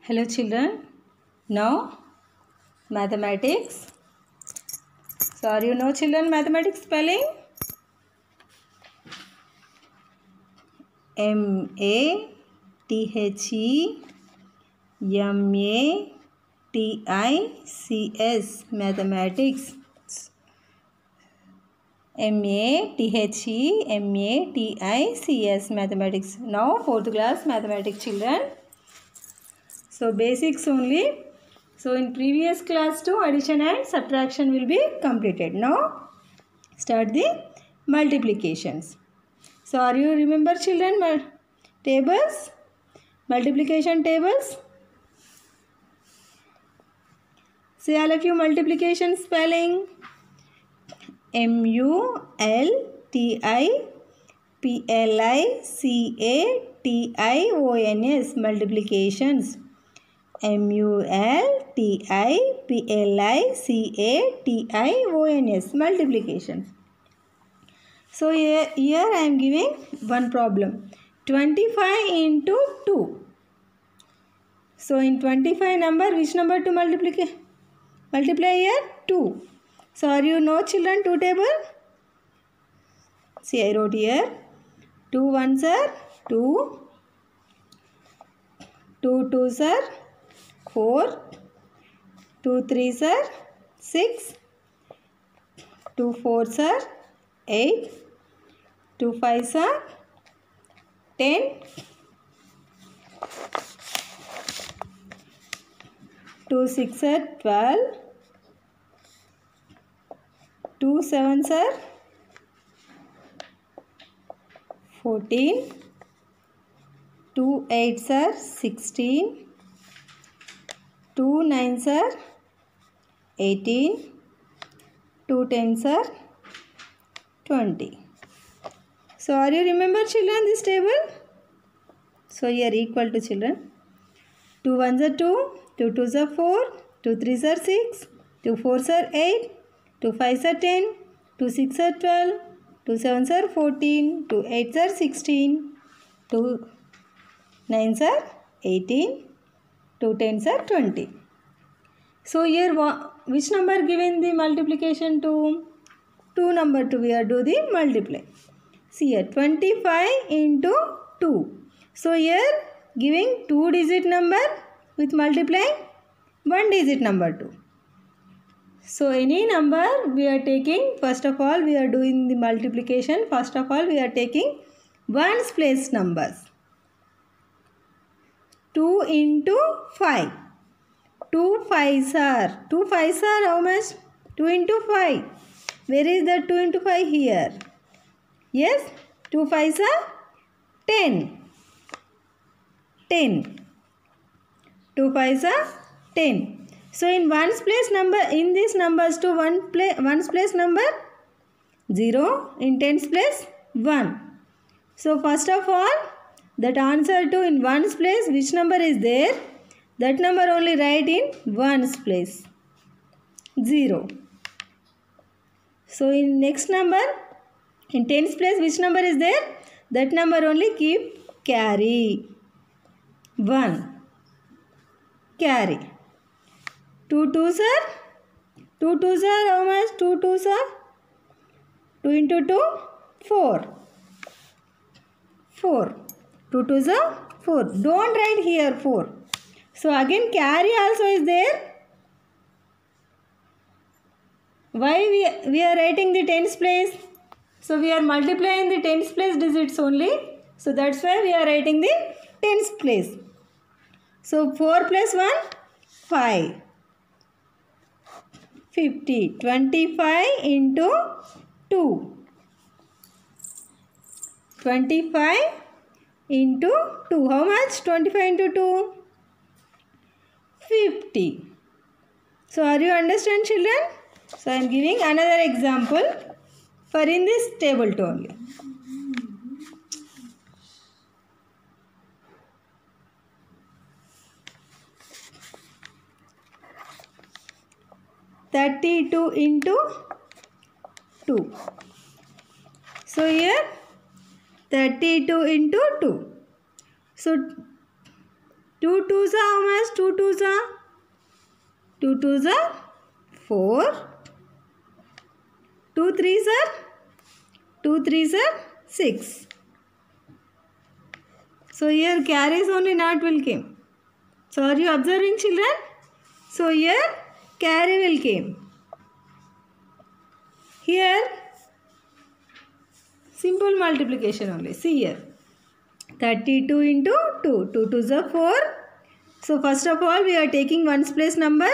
Hello children, now mathematics. So are you know children mathematics spelling? M-A-T-H-E-M-A-T-I-C-S mathematics. M-A-T-H-E-M-A-T-I-C-S mathematics. Now 4th class mathematics children. So basics only. So in previous class 2 addition and subtraction will be completed. Now start the multiplications. So are you remember children tables? Multiplication tables? Say all of you multiplication spelling. M-U-L-T-I-P-L-I-C-A-T-I-O-N-S multiplications. M-U-L-T-I-P-L-I-C-A-T-I-O-N-S multiplications. So here I am giving one problem. 25 into 2. So in 25 number, which number to multiply here? 2. So are you know children 2 table? See I wrote here. 2 ones are 2. 2 twos are 4. 2 threes are 6. 2 fours are 8. 2 fives are 10. 2 six are 12. 2 sevens are 14. 2 eights are 16. 2 nines are 18. 2 tens are 20. So are you remember children this table? So here equal to children. 2 ones are 2. 2 twos are 4. 2 threes are 6. 2 fours are 8. 2 fives are 10. 2 six are 12. 2 sevens are 14. 2 eights are 16. 2 nines are 18. 2 tens are 20. So here which number given the multiplication to? 2 number to we are do the multiply. See here 25 into 2. So here giving 2 digit number with multiplying 1 digit number 2. So any number we are taking, first of all we are doing the multiplication. First of all we are taking ones place numbers. 2 into 5. 2 fives are how much? 2 into 5. Where is the 2 into 5 here? Yes, 2 fives are 10. 10. 2 fives are 10. So in ones place number, in these numbers to ones place number 0, in tens place 1. So first of all that answer to in ones place which number is there, that number only write in ones place 0. So in next number in tens place which number is there, that number only keep carry 1. Carry. 2 twos are how much? 2 twos are 2 into 2 4. 4. 2 twos are 4. Don't write here 4. So again carry also is there. Why we are writing the tens place? So we are multiplying the tens place digits only. So that's why we are writing the tens place. So 4 plus 1 5. 50. 25 into 2. 25 into 2. How much? 25 into 2. 50. So are you understand children? So I am giving another example for in this table only. (32) into 2. So here 32 into 2. So 2 twos are how much? 2 twos are 2 twos are 4. 2 threes are 2 threes are 6. So here carries only not will came. So are you observing, children? So here carry will came. Here simple multiplication only. See here 32 into 2. 2 twos are 4. So first of all we are taking ones place number.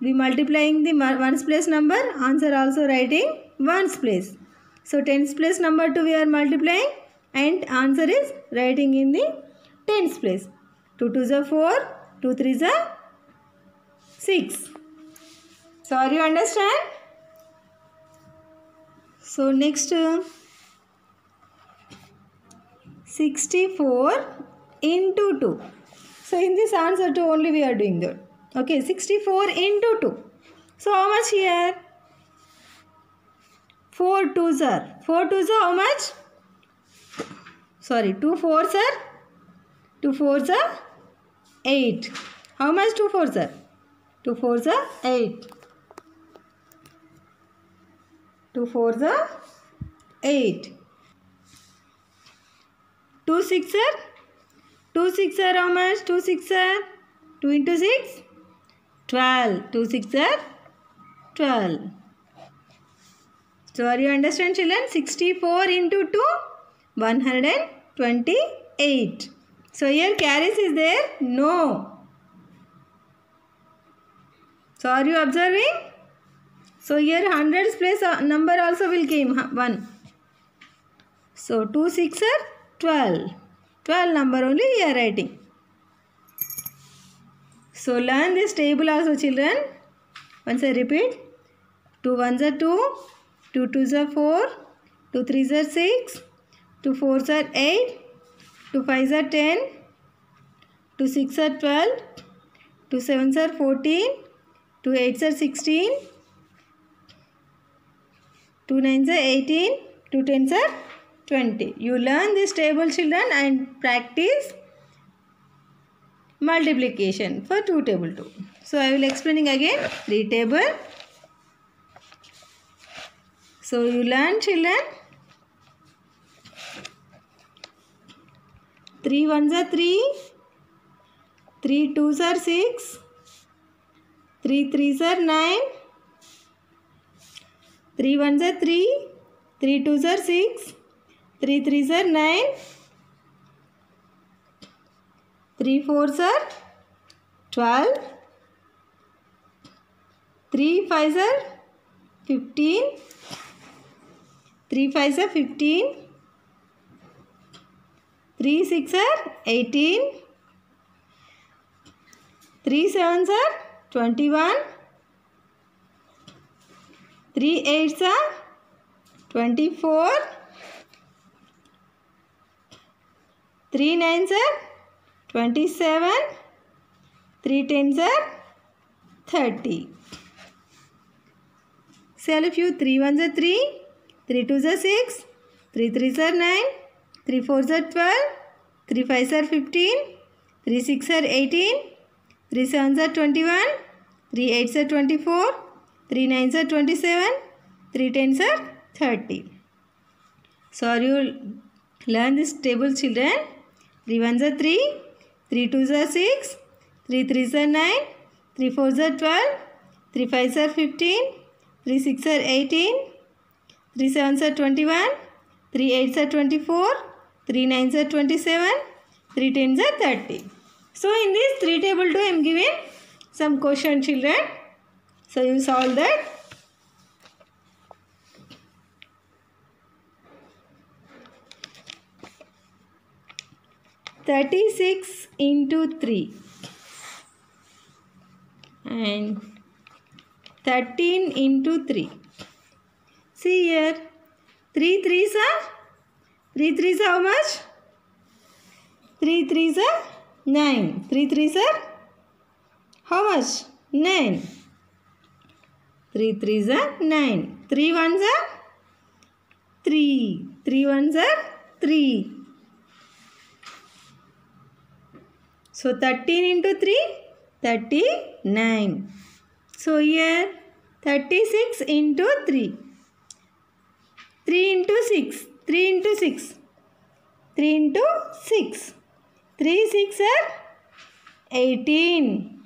We multiplying the ones place number. Answer also writing ones place. So tens place number 2 we are multiplying. And answer is writing in the tens place. 2 twos are 4. 2 threes are 6. So are you understand? So next 64 into 2. So in this answer 2 only we are doing that. Okay, 64 into 2. So how much here? 4 twos are. 4 twos are how much? Sorry, 2 fours are? 2 fours are 8. How much 2 fours are? 2 fours are 8. 2 fours are 8. 2 6 are? 2 6 are how much? 2 6 are? 2 into 6? 12. 2 6 are 12. So are you understand, children? 64 into 2? 128. So here carries is there? No. So are you observing? So here hundreds place number also will came 1. So 2 6 are 12. 12 number only we are writing. So learn this table also, children. Once I repeat. 2 ones are 2. 2 twos are 4. 2 threes are 6. 2 fours are 8. 2 fives are 10. 2 6 are 12. 2 sevens are 14. 2 eights are 16. 2 nines are 18. 2 tens are 20. You learn this table, children, and practice multiplication for 2 table 2. So I will explaining again 3 table. So you learn, children. 3 ones are 3. 3 twos are 6. 3 threes are 9. 3 ones are 3. 3 twos are 6. 3 threes are 9. 3 fours are 12. 3 fives are 15. 3 fives are 15. 3 6 are 18. 3 sevens are 21. 3 eights are 24. 3 nines are 27. 3 tens are 30. Say all of you. 3 ones are 3. 3 twos are 6. 3 threes are 9. 3 fours are 12. 3 fives are 15. 3 6 are 18. 3 sevens are 21. 3 eights are 24. 3 nines are 27. 3 tens are 30. So are you learn this table, children? 3 ones are 3. 3 twos are 6. 3 threes are 9. 3 fours are 12. 3 fives are 15. 3 6 are 18. 3 sevens are 21. 3 eights are 24. 3 nines are 27. 3 tens are 30. So in this 3 table 2 I am giving some question, children. So you solve that. "36 into 3 and 13 into 3. See here, 3 threes are how much? 3 threes are 9. 3 threes are how much? 9. 3 threes are 9. 3 ones are 3. 3 ones are 3. So 13 into 3, 39. So here 36 into 3. 3 into 6. 3 into 6. 3 into 6. 3 6 are 18.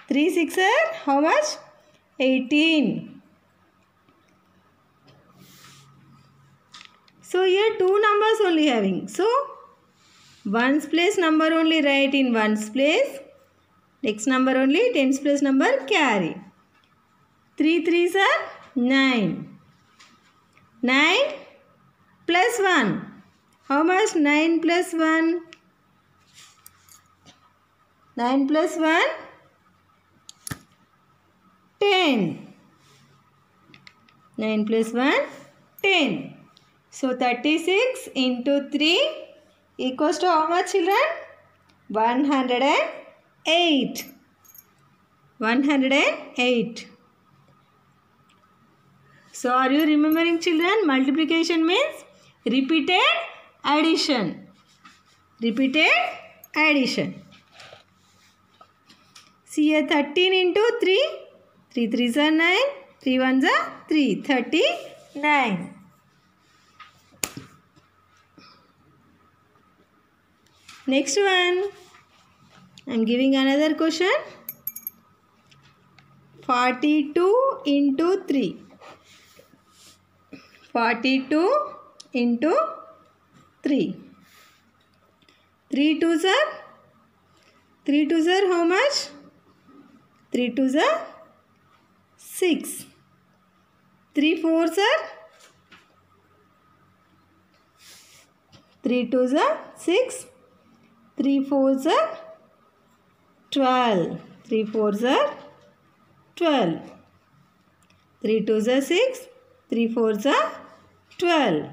3 6 are how much? 18. So here two numbers only having. So ones place number only write in ones place. Next number only tens place number carry. 3 3s are 9. 9 plus 1. How much? 9 plus 1. 9 plus 1. 10. 9 plus 1. 10. So 36 into 3 equals to how much, children? 108. 108. So are you remembering, children? Multiplication means repeated addition. Repeated addition. See here 13 into 3. 3 3s are 9. 3 1s are 3. 39. Next one. I am giving another question. 42 into 3. 42 into 3. 3 2s are? 3 2s are how much? 3 2s are 6. 3 4s are? 3 2s are 6. 3 4s are 12. 3 4s are 12. 3 2s are 6. 3 4s are 12.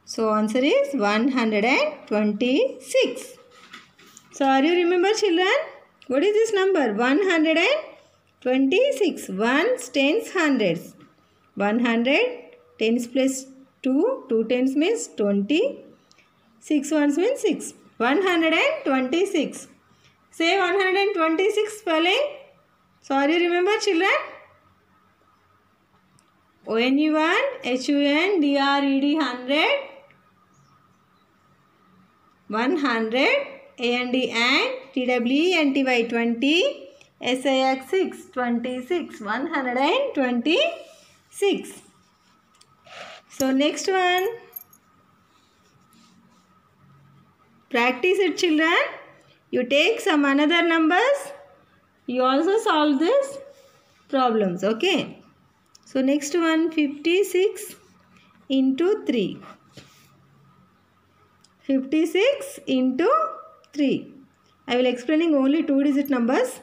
So answer is 126. So are you remember, children? What is this number? 126. Ones, tens, hundreds. 100 tens plus 2. 2 tens means 20. 6 ones means 6. 126. Say 126 spelling. So are you remember, children? ONE1 HUNDRED 100. 100 AND TWENTY 20 SIX 6 26 126. So next one. Practice it, children. You take some another numbers. You also solve this problems. Okay. So next one, 56 into 3. 56 into 3. I will explaining only 2-digit numbers.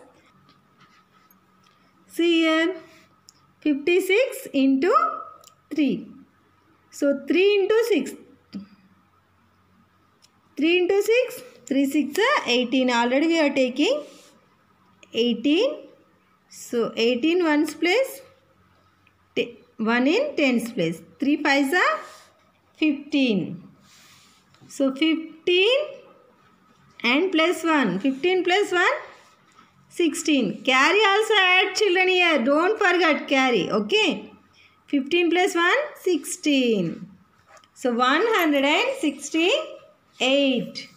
See here. 56 into 3. So 3 into 6. 3 into 6. 3 6 are 18. Already we are taking 18. So 18 ones place. 1 in tens place. 3 5s are 15. So 15 and plus 1. 15 plus 1. 16. Carry also add, children, here. Don't forget carry. Okay. 15 plus 1. 16. So 168.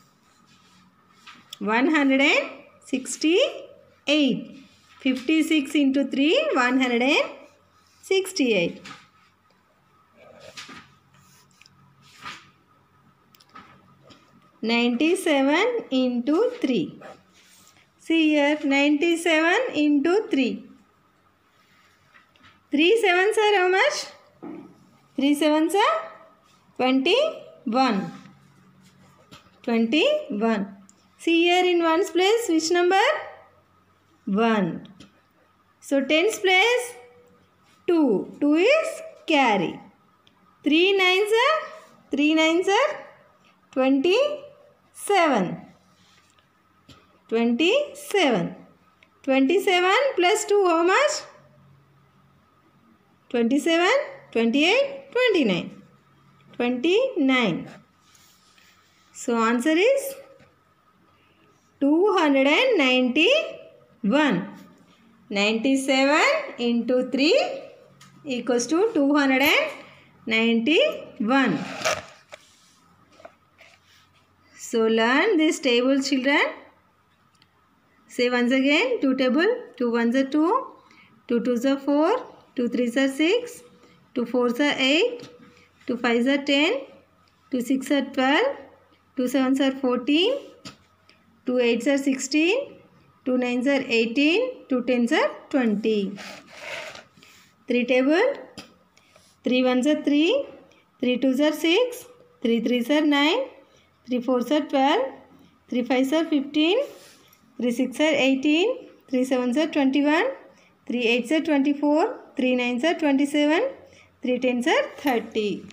168. 56 into 3. 168. $97 into 3. See here, 97 into 3. 3 sevens are how much? 3 sevens are 21. 21. See here in ones place, which number? 1. So tens place 2. 2 is carry. 3 nines are? 3 nines are 27. 27. 27 plus 2 how much? 27, 28, 29. 29. So answer is 291. 97 into 3 equals to 291. So learn this table, children. Say once again, 2 table. 2 ones are 2, 2 twos are 4, 2 threes are 6, 2 fours are 8, 2 fives are 10, 2 six are 12, 2 sevens are 14, 2 eights are 16, 2 nines are 18, 2 tens are 20. 3 table. 3 ones are 3, 3 twos are 6, 3 threes are 9, 3 fours are 12, 3 fives are 15, 3 six are 18, 3 sevens are 21, 3 eights are 24, 3 nines are 27, 3 tens are 30.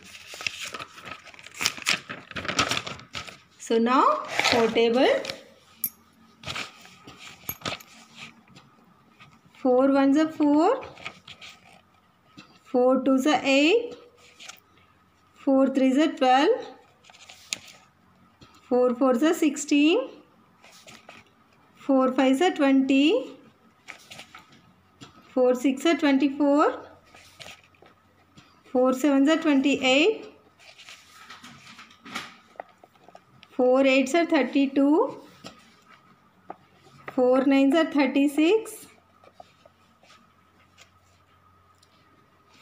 So now 4 table. 4 ones are 4, 4 twos are 8, 4 threes are 12, 4 fours are 16, 4 fives are 20, 4 six are 24, 4 sevens are 28, 4 eights are 32, 4 nines are 36,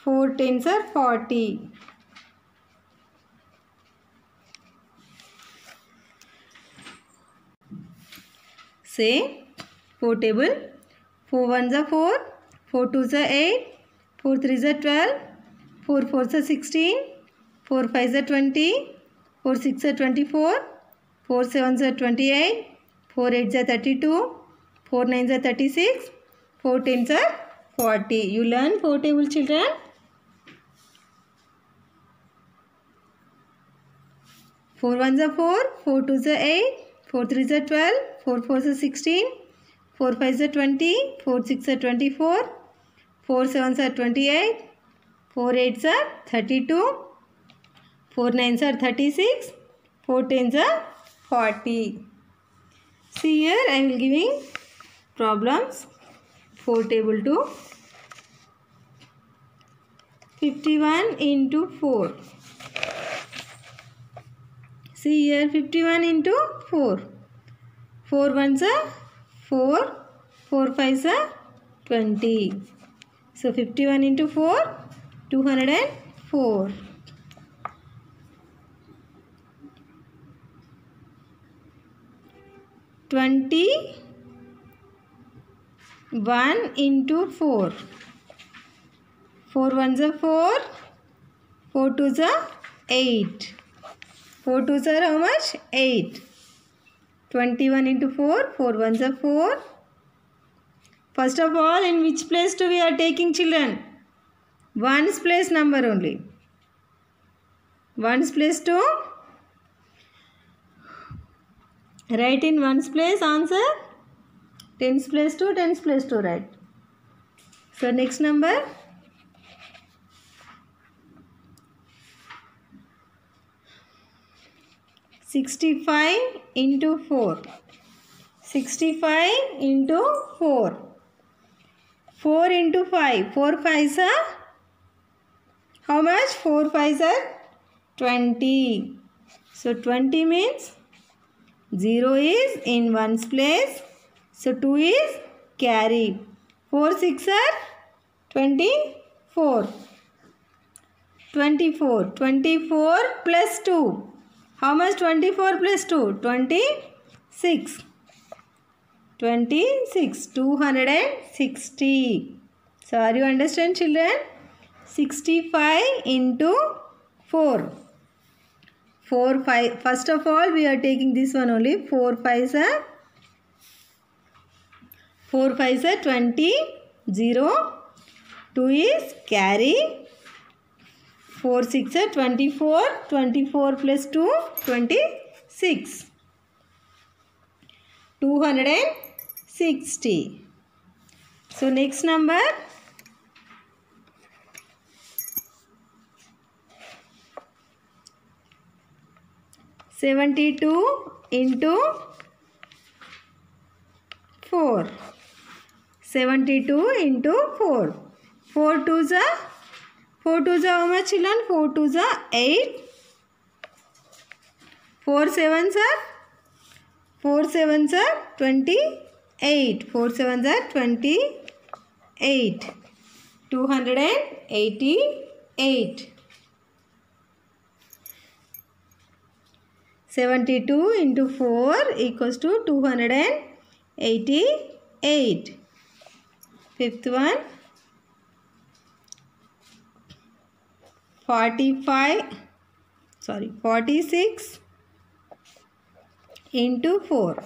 4 tens are 40. Say 4 table. 4 ones are 4, 4 twos are 8, 4 threes are 12, 4 fours are 16, 4 fives are 20, 4 six are 24, 4 sevens are 28, 4 eights are 32, 4 nines are 36, 4 tens are 40. You learn 4 table, children. 4 ones are 4, 4 twos are 8, 4 threes are 12, 4 fours are 16, 4 fives are 20, 4 six are 24, 4 sevens are 28, 4 eights are 32, 4 nines are 36, 4 tens are 40. See here, I am giving problems. 4 table to 51 into 4. See here, 51 into 4. 4 ones are 4, 4 fives are 20. So 51 into 4, 204. 21 into 4. 4 ones are 4, 4 twos are 8. 4 twos are how much? 8. 21 into 4, 4 ones are 4. First of all, in which place we are taking, children? Ones place number only. Ones place to write in ones place answer. Tens place to tens place to write. So next number. $65 into 4. 65 into 4. 4 into 5. 4 fives are how much? 4 fives are 20. So 20 means 0 is in ones place. So 2 is carry. 4 6 are 24. 24. 24 plus 2. How much 24 plus 2? 26. 26. 260. So are you understand, children? 65 into 4. 4 5. First of all, we are taking this one only. 4 5s are 20. 0. 2 is carry. 4 6 are 24. 24 plus 2, 26. 260. So next number. 72 into 4. 72 into 4. 4 2s are how much children? 4 2s are 8. 4 7s are 28. 4 7s are 28. 288. 72 into 4 equals to 288. Fifth one, 46 into 4.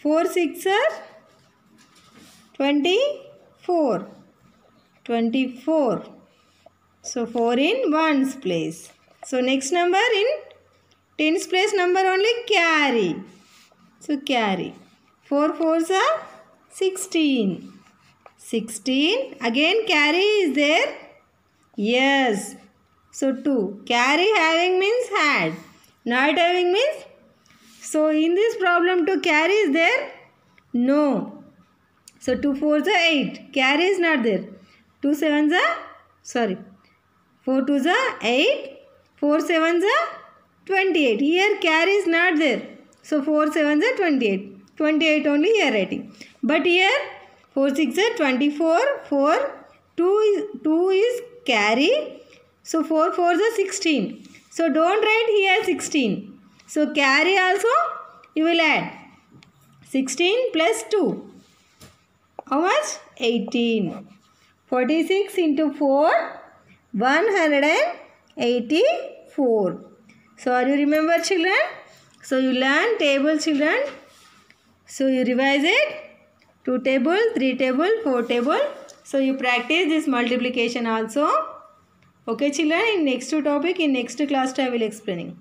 4 6 are 24. 24. So 4 in ones place. So next number in tens place number only carry. So carry. 4 4s are 16. 16. Again carry is there. Yes. So 2. Carry having means had. Not having means. So in this problem 2 carry is there? No. So 2 4s are 8. Carry is not there. 2 7s are 4 2s are 8. 4 7s are 28. Here carry is not there. So 4 7s are 28. 28 only here writing. But here 4 6 are 24. 2 is carry. So 4 4s are 16. So don't write here 16. So carry also you will add 16 plus 2. How much? 18. 46 into 4, 184. So are you remember children? So you learn table children. So you revise it. 2 table, 3 table, 4 table. So you practice this multiplication also. Okay children, in next topic, in next class I will explaining.